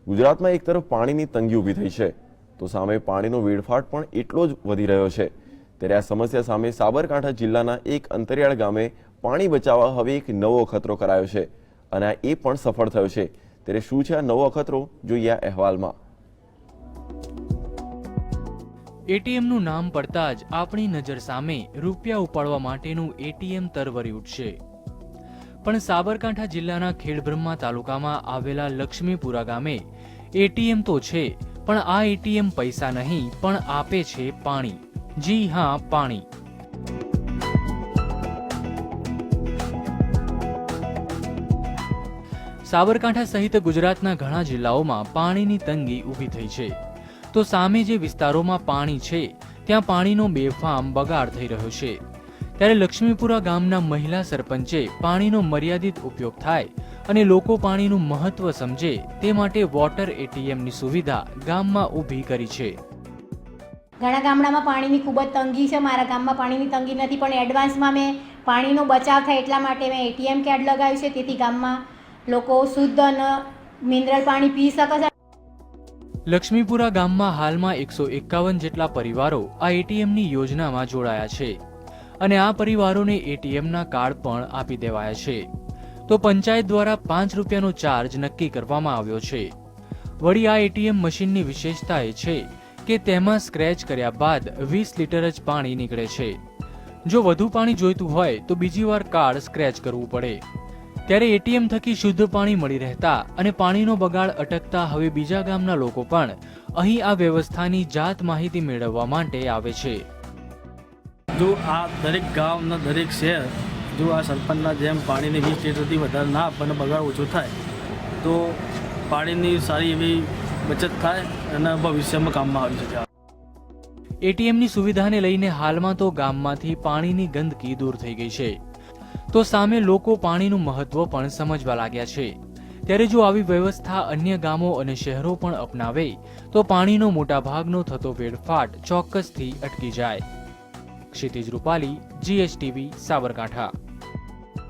ગુજરાતમાં એક તરફ પાણીની તંગી ઊભી થઈ છે તો સામે પાણીનો વેડફાટ પણ એટલો જ વધી રહ્યો છે। ત્યારે આ સમસ્યા સામે સાબરકાંઠા જિલ્લાના એક અંતરિયાળ ગામે પાણી બચાવવા હવે એક નવો અખતરો કરાયો છે અને એ પણ સફળ થયો છે। ત્યારે શું છે આ નવો અખતરો, જોઈએ આ અહેવાલમાં। એટીએમનું નામ પડતા જ આપણી નજર સામે રૂપિયા ઉપાડવા માટેનું એટીએમ તરવરી ઉઠશે। પણ સાબરકાંઠા જિલ્લાના ખેડબ્રહ્મા તાલુકામાં આવેલા લક્ષ્મીપુરા ગામે એટીએમ તો છે, પણ આ એટીએમ પૈસા નહીં પણ આપે છે પાણી। જી હા, પાણી। સાબરકાંઠા સહિત ગુજરાતના ઘણા જિલ્લાઓમાં પાણીની તંગી ઊભી થઈ છે, તો સામે જે વિસ્તારોમાં પાણી છે ત્યાં પાણીનો બેફામ બગાડ થઈ રહ્યો છે। ત્યારે લક્ષ્મીપુરા ગામના મહિલા સરપંચે પાણીનો મર્યાદિત ઉપયોગ થાય અને લોકો પાણીનું મહત્વ સમજે તે માટે વોટર એટીએમની સુવિધા ગામમાં ઊભી કરી છે। ઘણા ગામડામાં પાણીની ખૂબ જ તંગી છે। મારા ગામમાં પાણીની તંગી નથી, પણ એડવાન્સમાં મેં પાણીનો બચાવ થાય એટલા માટે મેં એટીએમ કાર્ડ લગાવ્યું છે, તેથી ગામમાં લોકો શુદ્ધ અને મિનરલ પાણી પી શકે છે। લક્ષ્મીપુરા ગામમાં હાલમાં 151 જેટલા પરિવારો આ એટીએમની યોજનામાં જોડાયા છે અને આ પરિવારોને એટીએમના કાર્ડ પણ આપી દેવાયા છે। તો પંચાયત દ્વારા 5 રૂપિયાનો ચાર્જ નક્કી કરવામાં આવ્યો છે। વળી આ એટીએમ મશીનની વિશેષતા એ છે કે તેમાં સ્ક્રેચ કર્યા બાદ 20 લીટર જ પાણી નીકળે છે। જો વધુ પાણી જોઈતું હોય તો બીજી વાર કાર્ડ સ્ક્રેચ કરવું પડે। ત્યારે એટીએમ થકી શુદ્ધ પાણી મળી રહેતા અને પાણીનો બગાડ અટકતા હવે બીજા ગામના લોકો પણ અહીં આ વ્યવસ્થાની જાત માહિતી મેળવવા માટે આવે છે। જો આ દરેક ગામના દરેક શહેર જો આ સરપંચના જેમ પાણીની 20 લીટરથી વધારે ના આપે અને બગાડ ઓછો થાય તો પાણીની સારી એવી બચત થાય અને ભવિષ્યમાં કામમાં આવી શકે। એટીએમની સુવિધાને લઈને હાલમાં તો ગામમાંથી પાણીની ગંદકી દૂર થઈ ગઈ છે, તો સામે લોકો પાણીનું મહત્વ પણ સમજવા લાગ્યા છે। ત્યારે જો આવી વ્યવસ્થા અન્ય ગામો અને શહેરો પણ અપનાવે તો પાણીનો મોટા ભાગનો થતો વેડફાટ ચોક્કસથી અટકી જાય। क्षितिज रूपाली, GSTV, साबरकांठा।